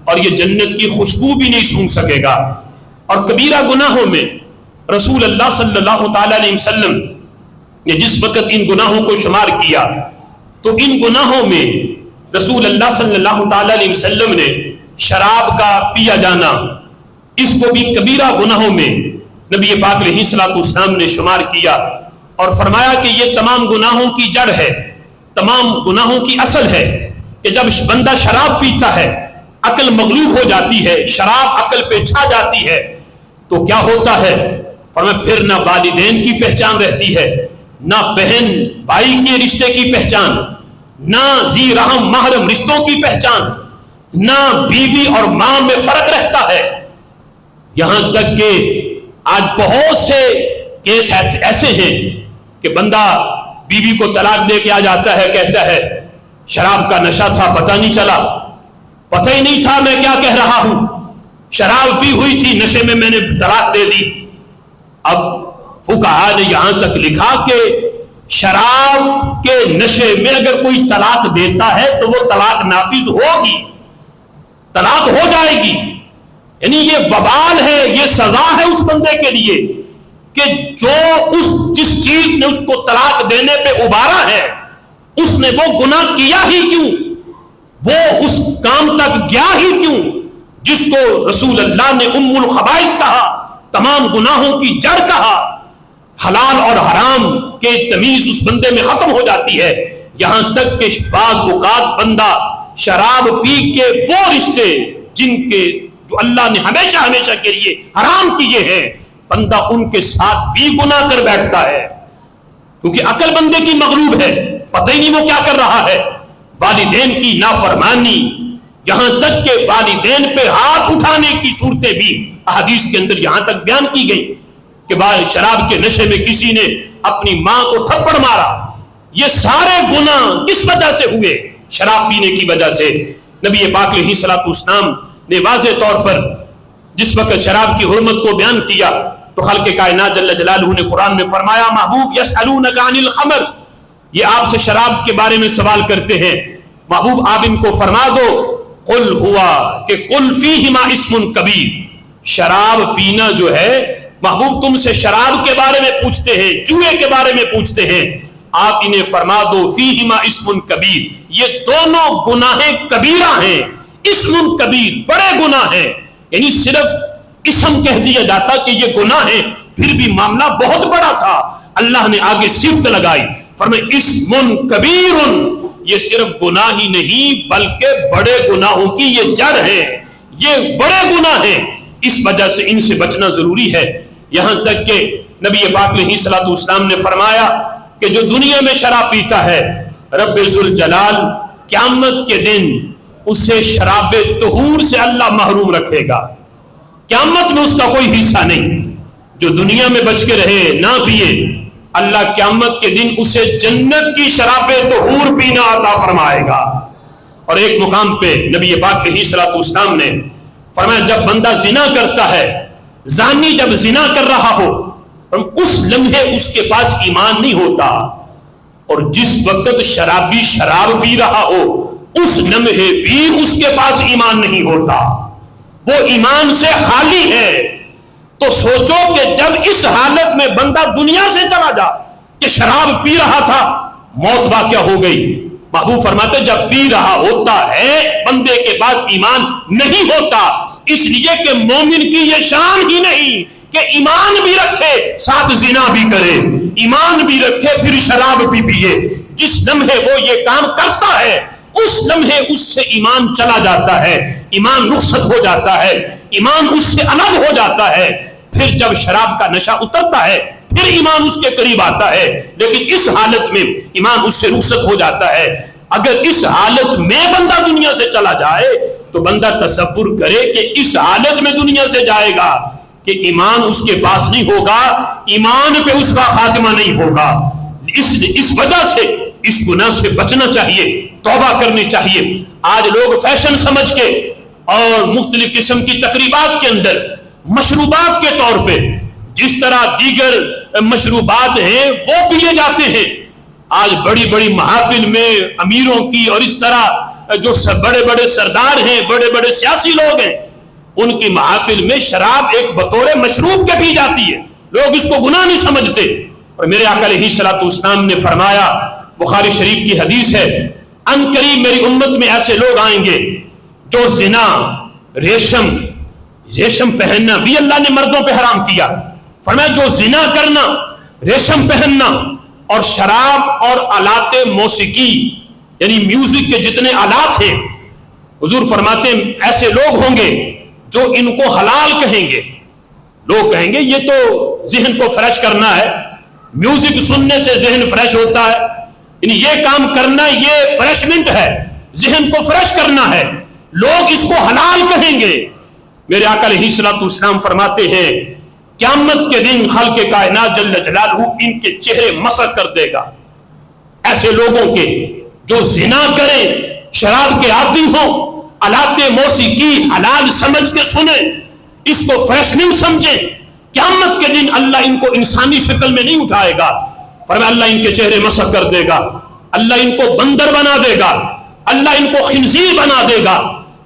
اور یہ جنت کی خوشبو بھی نہیں سونگھ سکے گا. اور کبیرہ گناہوں میں رسول اللہ صلی اللہ تعالی علیہ وسلم نے جس وقت ان گناہوں کو شمار کیا تو ان گناہوں میں رسول اللہ صلی اللہ تعالی علیہ وسلم نے شراب کا پیا جانا اس کو بھی کبیرہ گناہوں میں نبی پاک علیہ الصلوۃ والسلام نے شمار کیا. اور فرمایا کہ یہ تمام گناہوں کی جڑ ہے، تمام گناہوں کی اصل ہے کہ جب بندہ شراب پیتا ہے، عقل مغلوب ہو جاتی ہے، شراب عقل پہ چھا جاتی ہے، تو کیا ہوتا ہے؟ فرمایا پھر نہ والدین کی پہچان رہتی ہے، نہ بہن بھائی کے رشتے کی پہچان، نہ ذی رحم محرم رشتوں کی پہچان، نہ بیوی اور ماں میں فرق رہتا ہے۔ یہاں تک کہ آج بہت سے کیس ایسے ہیں کہ بندہ بیوی کو طلاق دے کے آ جاتا ہے، کہتا ہے شراب کا نشہ تھا، پتہ نہیں چلا، پتہ ہی نہیں تھا میں کیا کہہ رہا ہوں، شراب پی ہوئی تھی، نشے میں نے طلاق دے دی۔ اب فقہاء نے یہاں تک لکھا کہ شراب کے نشے میں اگر کوئی طلاق دیتا ہے تو وہ طلاق نافذ ہوگی، طلاق ہو جائے گی، یعنی یہ وبال ہے، یہ سزا ہے اس بندے کے لیے کہ جو جس چیز نے اس کو طلاق دینے پہ ابھارا ہے، اس نے وہ گناہ کیا ہی کیوں، وہ اس کام تک گیا ہی کیوں جس کو رسول اللہ نے ام الخبائث کہا، تمام گناہوں کی جڑ کہا۔ حلال اور حرام کے تمیز اس بندے میں ختم ہو جاتی ہے، یہاں تک کہ بعض اوقات بندہ شراب پی کے وہ رشتے جن کے جو اللہ نے ہمیشہ ہمیشہ کے لیے حرام کیے ہیں، بندہ ان کے ساتھ بھی گناہ کر بیٹھتا ہے، کیونکہ عقل بندے کی مغلوب ہے، پتہ ہی نہیں وہ کیا کر رہا ہے۔ والدین کی نافرمانی، یہاں تک کہ والدین پہ ہاتھ اٹھانے کی صورتیں بھی احادیث کے اندر یہاں تک بیان کی گئی کہ بھائی شراب کے نشے میں کسی نے اپنی ماں کو تھپڑ مارا، یہ سارے گناہ کس وجہ سے ہوئے؟ شراب پینے کی وجہ سے۔ نبی پاک علیہ الصلوۃ والسلام نے واضح طور پر جس وقت شراب کی حرمت کو بیان کیا تو خالق کائنات جل جلالہ نے قرآن میں فرمایا محبوب یسألونک عن الخمر، یہ آپ سے شراب کے بارے میں سوال کرتے ہیں، محبوب آپ ان کو فرما دو قل ہوا کہ قل فیہما اسم کبیر، شراب پینا جو ہے محبوب تم سے شراب کے بارے میں پوچھتے ہیں، جوئے کے بارے میں پوچھتے ہیں، آپ انہیں فرما دو فیہما اسم کبیر، یہ دونوں گناہ کبیرہ ہیں، اسم کبیر بڑے گناہ ہیں، یعنی صرف اسم کہہ دیا جاتا کہ یہ گناہ ہے پھر بھی معاملہ بہت بڑا تھا، اللہ نے آگے صفت لگائی، فرمایا اسم کبیر، یہ صرف گناہ ہی نہیں بلکہ بڑے گناہوں کی یہ جڑ ہے، یہ بڑے گناہ ہیں، اس وجہ سے ان سے بچنا ضروری ہے۔ یہاں تک کہ نبی پاک علیہ الصلوۃ والسلام نے فرمایا کہ جو دنیا میں شراب پیتا ہے رب ذوالجلال قیامت کے دن اسے شراب طہور سے اللہ محروم رکھے گا، قیامت میں اس کا کوئی حصہ نہیں، جو دنیا میں بچ کے رہے نہ پیے، اللہ قیامت کے دن اسے جنت کی شراب طہور پینا عطا فرمائے گا۔ اور ایک مقام پہ نبی پاک علیہ الصلوۃ والسلام نے فرمایا جب بندہ زنا کرتا ہے، زانی جب زنا کر رہا ہو، اس لمحے اس کے پاس ایمان نہیں ہوتا، اور جس وقت شرابی شراب پی رہا ہو اس لمحے بھی اس کے پاس ایمان نہیں ہوتا، وہ ایمان سے خالی ہے۔ تو سوچو کہ جب اس حالت میں بندہ دنیا سے چلا جا کہ شراب پی رہا تھا، موت واقع ہو گئی، محبوب فرماتے جب پی رہا ہوتا ہے بندے کے پاس ایمان نہیں ہوتا، اس لیے کہ مومن کی یہ شان ہی نہیں کہ ایمان بھی رکھے ساتھ زنا بھی کرے، ایمان بھی رکھے پھر شراب بھی پیے۔ جس لمحے وہ یہ کام کرتا ہے اس لمحے اس سے ایمان چلا جاتا ہے، ایمان رخصت ہو جاتا ہے، ایمان اس سے الگ ہو جاتا ہے، پھر جب شراب کا نشہ اترتا ہے پھر ایمان اس کے قریب آتا ہے، لیکن اس حالت میں ایمان اس سے رخصت ہو جاتا ہے۔ اگر اس حالت میں بندہ دنیا سے چلا جائے تو بندہ تصور کرے کہ اس حالت میں دنیا سے جائے گا کہ ایمان اس کے پاس نہیں ہوگا، ایمان پہ اس کا خاتمہ نہیں ہوگا۔ اس وجہ سے اس گناہ سے بچنا چاہیے، توبہ کرنی چاہیے۔ آج لوگ فیشن سمجھ کے اور مختلف قسم کی تقریبات کے اندر مشروبات کے طور پہ جس طرح دیگر مشروبات ہیں وہ پیے جاتے ہیں۔ آج بڑی بڑی محافل میں امیروں کی اور اس طرح جو بڑے بڑے سردار ہیں، بڑے بڑے سیاسی لوگ ہیں، ان کی محافل میں شراب ایک بطور مشروب کے پی جاتی ہے، لوگ اس کو گناہ نہیں سمجھتے۔ اور میرے آقا علیہ الصلوۃ والسلام نے فرمایا، بخاری شریف کی حدیث ہے، ان قریب میری امت میں ایسے لوگ آئیں گے جو زنا، ریشم پہننا بھی اللہ نے مردوں پہ حرام کیا، فرمایا جو زنا کرنا ریشم پہننا اور شراب اور آلات موسیقی یعنی میوزک کے جتنے آلات ہیں، حضور فرماتے ہیں ایسے لوگ ہوں گے جو ان کو حلال کہیں گے. لوگ کہیں گے یہ تو ذہن کو فریش کرنا ہے، میوزک سننے سے ذہن فریش ہوتا ہے، یعنی یہ کام کرنا یہ فریشمنٹ ہے، ذہن کو فریش کرنا ہے، لوگ اس کو حلال کہیں گے. میرے آقا علیہ الصلوۃ والسلام فرماتے ہیں قیامت کے دن خالق کائنات جل جلالہ ان کے چہرے مسخ کر دے گا. ایسے لوگوں کے جو زنا کریں، شراب کے عادی ہوں، آلات موسیقی حلال سمجھ کے سنیں، اس کو فریشمنٹ سمجھیں، قیامت کے دن اللہ ان کو انسانی شکل میں نہیں اٹھائے گا. فرمایا اللہ ان کے چہرے مسخ کر دے گا، اللہ ان کو بندر بنا دے گا، اللہ ان کو خنزیر بنا دے گا.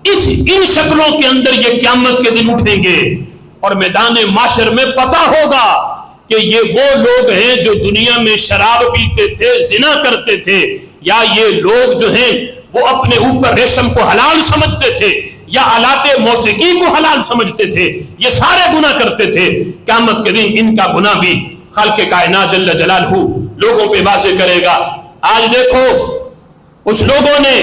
ان شکلوں کے اندر یہ قیامت کے دن اٹھیں گے اور میدان معاشر میں پتہ ہوگا کہ یہ وہ لوگ ہیں جو دنیا میں شراب پیتے تھے، زنا کرتے تھے، یا یہ لوگ جو ہیں وہ اپنے اوپر ریشم کو حلال سمجھتے تھے یا آلات موسیقی کو حلال سمجھتے تھے، یہ سارے گناہ کرتے تھے. قیامت کے دن ان کا گناہ بھی خالق کائنات جل جلالہ لوگوں پہ واضح کرے گا. آج دیکھو کچھ لوگوں نے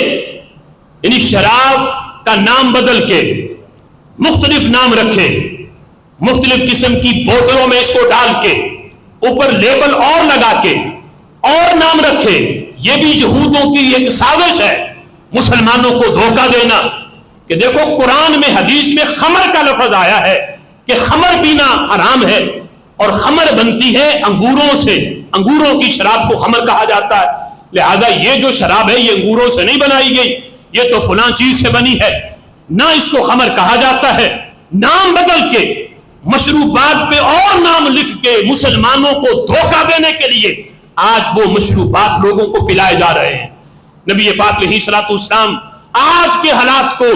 یعنی شراب کا نام بدل کے مختلف نام رکھے، مختلف قسم کی بوتلوں میں اس کو ڈال کے اوپر لیبل اور لگا کے اور نام رکھے. یہ بھی یہودوں کی ایک سازش ہے مسلمانوں کو دھوکہ دینا کہ دیکھو قرآن میں حدیث میں خمر کا لفظ آیا ہے کہ خمر پینا حرام ہے، اور خمر بنتی ہے انگوروں سے، انگوروں کی شراب کو خمر کہا جاتا ہے. لہذا یہ جو شراب ہے یہ انگوروں سے نہیں بنائی گئی، یہ تو فلاں چیز سے بنی ہے، نہ اس کو خمر کہا جاتا ہے. نام بدل کے مشروبات پہ اور نام لکھ کے مسلمانوں کو دھوکہ دینے کے لیے آج وہ مشروبات لوگوں کو پلائے جا رہے ہیں. نبی پاک علیہ الصلوۃ والسلام آج کے حالات کو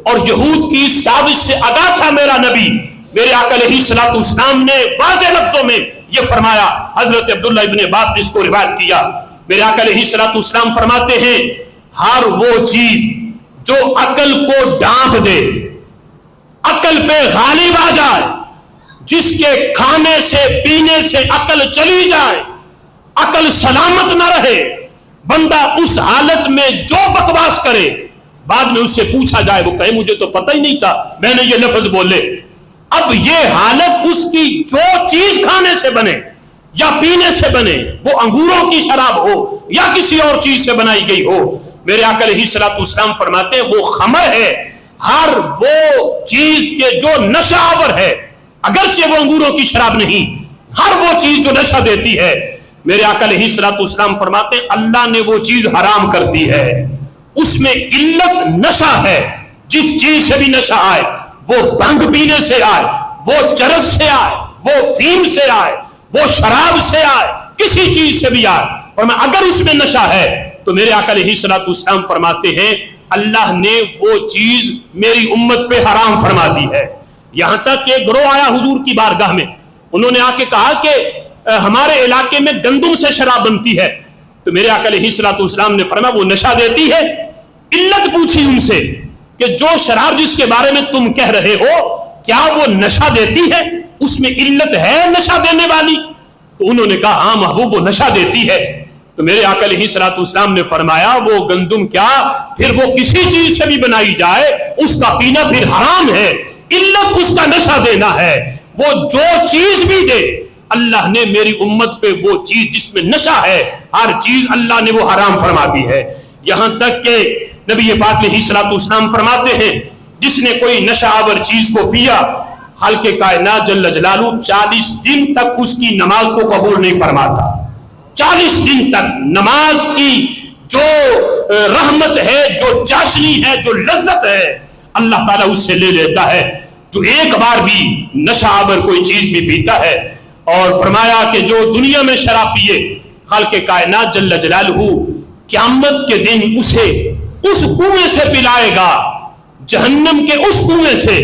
اور یہود کی سازش سے آگاہ تھا. میرا نبی میرے آقا علیہ الصلوۃ والسلام نے واضح لفظوں میں یہ فرمایا. حضرت عبداللہ ابن عباس نے اس کو روایت کیا. میرے آقا علیہ الصلوۃ والسلام فرماتے ہیں ہر وہ چیز جو عقل کو ڈانپ دے، عقل پہ غالب آ جائے، جس کے کھانے سے پینے سے عقل چلی جائے، عقل سلامت نہ رہے، بندہ اس حالت میں جو بکواس کرے، بعد میں اس سے پوچھا جائے وہ کہے مجھے تو پتہ ہی نہیں تھا میں نے یہ لفظ بولے. اب یہ حالت اس کی جو چیز کھانے سے بنے یا پینے سے بنے، وہ انگوروں کی شراب ہو یا کسی اور چیز سے بنائی گئی ہو، میرے آقا علیہ الصلوۃ والسلام فرماتے ہیں وہ خمر ہے. ہر وہ چیز کے جو نشہ آور ہے، اگرچہ وہ انگوروں کی شراب نہیں، ہر وہ چیز جو نشہ دیتی ہے، میرے آقا علیہ الصلوۃ والسلام فرماتے ہیں اللہ نے وہ چیز حرام کر دی ہے. اس میں علت نشہ ہے. جس چیز سے بھی نشہ آئے، وہ بھنگ پینے سے آئے، وہ چرس سے آئے، وہ فیم سے آئے، وہ شراب سے آئے، کسی چیز سے بھی آئے، فرمایا اگر اس میں نشہ ہے تو میرے آقا علیہ الصلوۃ والسلام فرماتے ہیں اللہ نے وہ چیز میری امت پہ حرام فرما دی ہے. یہاں تک کہ گروہ آیا حضور کی بارگاہ میں، انہوں نے آ کے کہا کہ ہمارے علاقے میں گندم سے شراب بنتی ہے. تو میرے آقا علیہ الصلوۃ والسلام نے فرمایا وہ نشہ دیتی ہے. علت پوچھی ان سے کہ جو شراب جس کے بارے میں تم کہہ رہے ہو کیا وہ نشہ دیتی ہے، اس میں علت ہے نشہ دینے والی؟ تو انہوں نے کہا ہاں محبوب وہ نشہ دیتی ہے. تو میرے آقا علیہ الصلوۃ والسلام نے فرمایا وہ گندم کیا پھر وہ کسی چیز سے بھی بنائی جائے اس کا پینا پھر حرام ہے. علت اس کا نشہ دینا ہے. وہ جو چیز بھی دے اللہ نے میری امت پہ وہ چیز جس میں نشہ ہے ہر چیز اللہ نے وہ حرام فرما دی ہے. یہاں تک کہ نبی پاک علیہ الصلوۃ والسلام فرماتے ہیں جس نے کوئی نشہ آور چیز کو پیا خالق کائنات جل جلالہ 40 دن تک اس کی نماز کو قبول نہیں فرماتا. 40 دن تک نماز کی جو رحمت ہے، جو چاشنی ہے، جو لذت ہے اللہ تعالیٰ اس سے لے لیتا ہے جو ایک بار بھی نشہ آور کوئی چیز بھی پیتا ہے. اور فرمایا کہ جو دنیا میں شراب پیے خالق کائنات جل جلالہ قیامت کے دن اسے اس کنویں سے پلائے گا، جہنم کے اس کنویں سے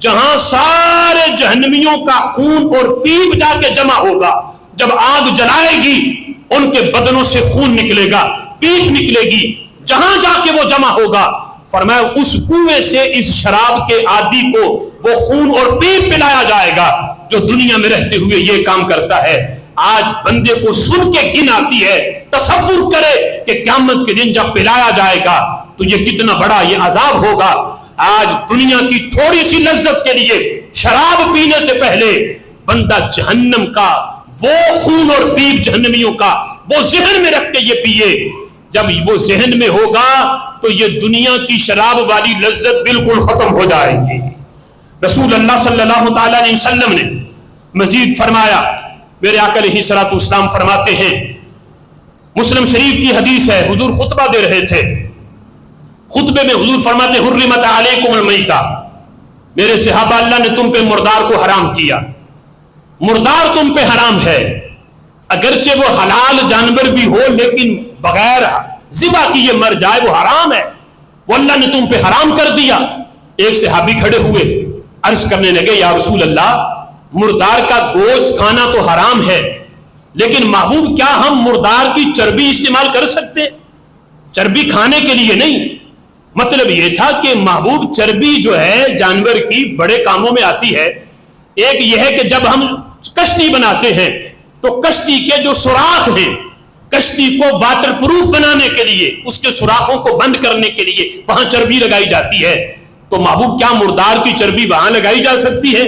جہاں سارے جہنمیوں کا خون اور پیپ جا کے جمع ہوگا. جب آگ جلائے گی ان کے بدنوں سے خون نکلے گا، پیپ نکلے گی، جہاں جا کے وہ جمع ہوگا فرمایا اس کنویں سے اس شراب کے عادی کو وہ خون اور پیپ پلایا جائے گا جو دنیا میں رہتے ہوئے یہ کام کرتا ہے. آج بندے کو سن کے گن آتی ہے. تصور کرے کہ قیامت کے دن جب پلایا جائے گا تو یہ کتنا بڑا یہ عذاب ہوگا. آج دنیا کی تھوڑی سی لذت کے لیے شراب پینے سے پہلے بندہ جہنم کا وہ خون اور پیپ جہنمیوں کا وہ ذہن میں رکھ کے یہ پیے. جب وہ ذہن میں ہوگا تو یہ دنیا کی شراب والی لذت بالکل ختم ہو جائے گی. رسول اللہ صلی اللہ تعالی علیہ وسلم نے مزید فرمایا, میرے آقا علیہ الصلوۃ والسلام فرماتے ہیں, مسلم شریف کی حدیث ہے, حضور خطبہ دے رہے تھے, خطبے میں حضور فرماتے حرمت علیکم المیتہ, میرے صحابہ اللہ نے تم پہ مردار کو حرام کیا, مردار تم پہ حرام ہے, اگرچہ وہ حلال جانور بھی ہو لیکن بغیر ذبح کی یہ مر جائے وہ حرام ہے, وہ اللہ نے تم پہ حرام کر دیا. ایک صحابی کھڑے ہوئے عرض کرنے لگے, یا رسول اللہ مردار کا گوشت کھانا تو حرام ہے لیکن محبوب کیا ہم مردار کی چربی استعمال کر سکتے؟ چربی کھانے کے لیے نہیں. مطلب یہ تھا کہ محبوب چربی جو ہے جانور کی بڑے کاموں میں آتی ہے. ایک یہ ہے کہ جب ہم کشتی بناتے ہیں تو کشتی کے جو سوراخ ہیں, کشتی کو واٹر پروف بنانے کے لیے, اس کے سوراخوں کو بند کرنے کے لیے وہاں چربی لگائی جاتی ہے. تو محبوب کیا مردار کی چربی وہاں لگائی جا سکتی ہے؟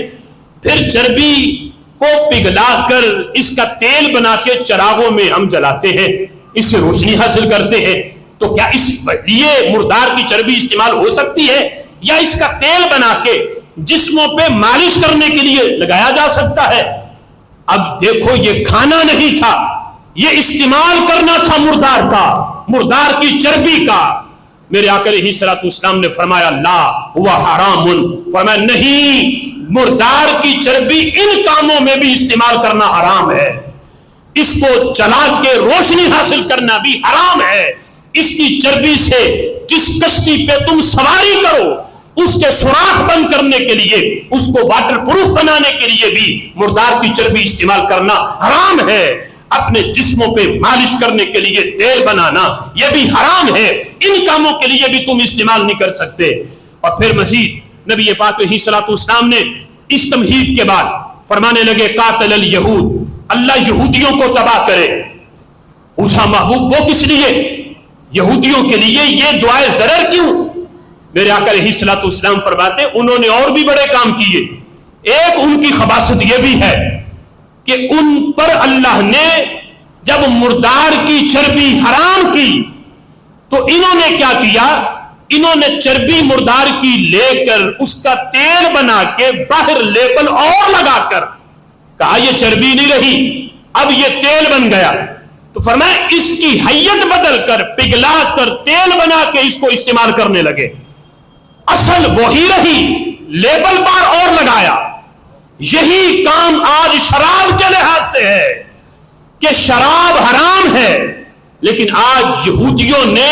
پھر چربی کو پگھلا کر اس کا تیل بنا کے چراغوں میں ہم جلاتے ہیں, اس سے روشنی حاصل کرتے ہیں. تو کیا اس لیے مردار کی چربی استعمال ہو سکتی ہے, یا اس کا تیل بنا کے جسموں پہ مالش کرنے کے لیے لگایا جا سکتا ہے؟ اب دیکھو یہ کھانا نہیں تھا, یہ استعمال کرنا تھا مردار کا, مردار کی چربی کا. میرے آقا علیہ الصلوۃ والسلام نے فرمایا لا ہوا حرام, فرمایا نہیں, مردار کی چربی ان کاموں میں بھی استعمال کرنا حرام ہے. اس کو چلا کے روشنی حاصل کرنا بھی حرام ہے. اس کی چربی سے جس کشتی پہ تم سواری کرو اس کے سوراخ بند کرنے کے لیے, اس کو واٹر پروف بنانے کے لیے بھی مردار کی چربی استعمال کرنا حرام ہے. اپنے جسموں پہ مالش کرنے کے لیے تیل بنانا یہ بھی حرام ہے. ان کاموں کے لیے بھی تم استعمال نہیں کر سکتے. اور پھر مزید نبی پاک علیہ الصلوۃ والسلام نے اس تمہید کے بعد فرمانے لگے قاتل الیہود, اللہ یہودیوں کو تباہ کرے. پوچھا محبوب وہ کس لیے؟ یہودیوں کے لیے یہ دعائے ضرر کیوں؟ میرے آقا علیہ الصلوۃ والسلام فرماتے انہوں نے اور بھی بڑے کام کیے. ایک ان کی خباثت یہ بھی ہے کہ ان پر اللہ نے جب مردار کی چربی حرام کی تو انہوں نے کیا کیا, انہوں نے چربی مردار کی لے کر اس کا تیل بنا کے باہر لیبل اور لگا کر کہا یہ چربی نہیں رہی, اب یہ تیل بن گیا. تو فرمایا اس کی حیت بدل کر پگھلا کر تیل بنا کے اس کو استعمال کرنے لگے. اصل وہی رہی, لیبل بار اور لگایا. یہی کام آج شراب کے لحاظ سے ہے کہ شراب حرام ہے, لیکن آج یہودیوں نے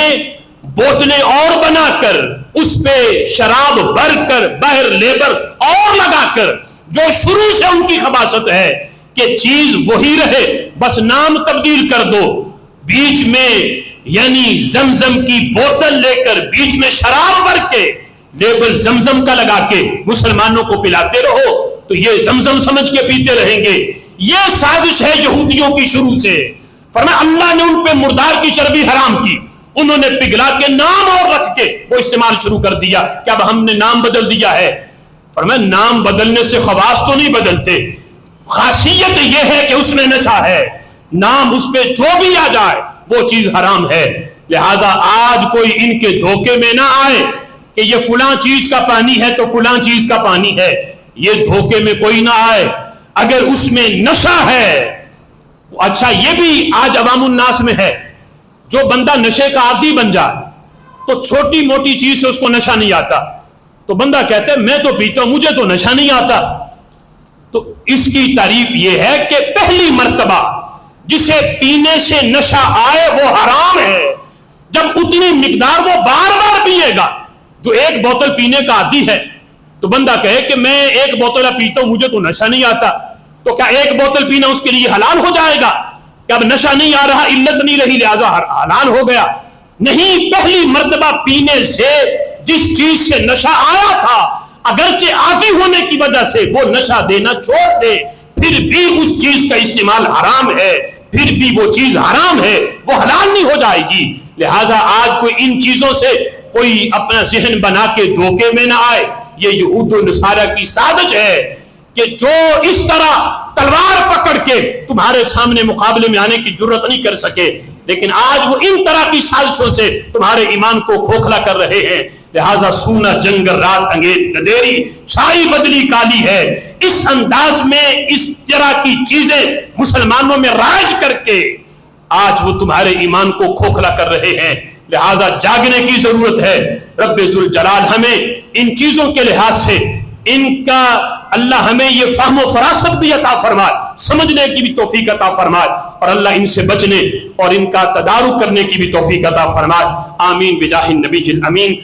بوتلیں اور بنا کر اس پہ شراب بھر کر باہر لیبل اور لگا کر, جو شروع سے ان کی خباثت ہے کہ چیز وہی رہے بس نام تبدیل کر دو. بیچ میں یعنی زمزم کی بوتل لے کر بیچ میں شراب بھر کے لیبل زمزم کا لگا کے مسلمانوں کو پلاتے رہو تو یہ زمزم سمجھ کے پیتے رہیں گے. یہ سازش ہے یہودیوں کی شروع سے. فرمایا اللہ نے ان پہ مردار کی چربی حرام کی, انہوں نے پگھلا کے نام اور رکھ کے وہ استعمال شروع کر دیا کہ اب ہم نے نام بدل دیا ہے. فرمایا نام بدلنے سے خواص تو نہیں بدلتے, خاصیت یہ ہے کہ اس میں نشہ ہے. نام اس پہ جو بھی آ جائے وہ چیز حرام ہے. لہٰذا آج کوئی ان کے دھوکے میں نہ آئے کہ یہ فلاں چیز کا پانی ہے تو فلاں چیز کا پانی ہے. یہ دھوکے میں کوئی نہ آئے. اگر اس میں نشہ ہے, اچھا یہ بھی آج عوام الناس میں ہے, جو بندہ نشے کا عادی بن جائے تو چھوٹی موٹی چیز سے اس کو نشہ نہیں آتا, تو بندہ کہتا ہے میں تو پیتا ہوں مجھے تو نشہ نہیں آتا. تو اس کی تعریف یہ ہے کہ پہلی مرتبہ جسے پینے سے نشہ آئے وہ حرام ہے. جب اتنی مقدار وہ بار بار پیے گا, جو ایک بوتل پینے کا عادی ہے تو بندہ کہے کہ میں ایک بوتل پیتا ہوں مجھے تو نشہ نہیں آتا, تو کیا ایک بوتل پینا اس کے لیے حلال ہو جائے گا؟ کہ اب نشہ نہیں آ رہا, علت نہیں رہی لہذا حلال ہو گیا؟ نہیں, پہلی مرتبہ پینے سے جس چیز سے نشہ آیا تھا اگرچہ عادی ہونے کی وجہ سے وہ نشہ دینا چھوڑ دے, پھر بھی اس چیز کا استعمال حرام ہے، پھر بھی وہ چیز حرام ہے، وہ حلال نہیں ہو جائے گی۔ لہٰذا آج کوئی ان چیزوں سے کوئی اپنا ذہن بنا کے دھوکے میں نہ آئے۔ یہ یہود و نصارہ کی سازش ہے کہ جو اس طرح تلوار پکڑ کے تمہارے سامنے مقابلے میں آنے کی جرت نہیں کر سکے، لیکن آج وہ ان طرح کی سازشوں سے تمہارے ایمان کو کھوکھلا کر رہے ہیں۔ لہذا سونا جنگل رات انگیز گدیری، چھائی بدلی کالی ہے، اس انداز میں اس طرح کی چیزیں مسلمانوں میں رائج کر کے آج وہ تمہارے ایمان کو کھوکھلا کر رہے ہیں۔ لہذا جاگنے کی ضرورت ہے۔ رب ذوالجلال ہمیں ان چیزوں کے لحاظ سے ان کا اللہ ہمیں یہ فہم و فراست بھی عطا فرمائے، سمجھنے کی بھی توفیق عطا فرمائے، اور اللہ ان سے بچنے اور ان کا تدارک کرنے کی بھی توفیق عطا فرمائے۔ آمین بجاہ النبی الامین۔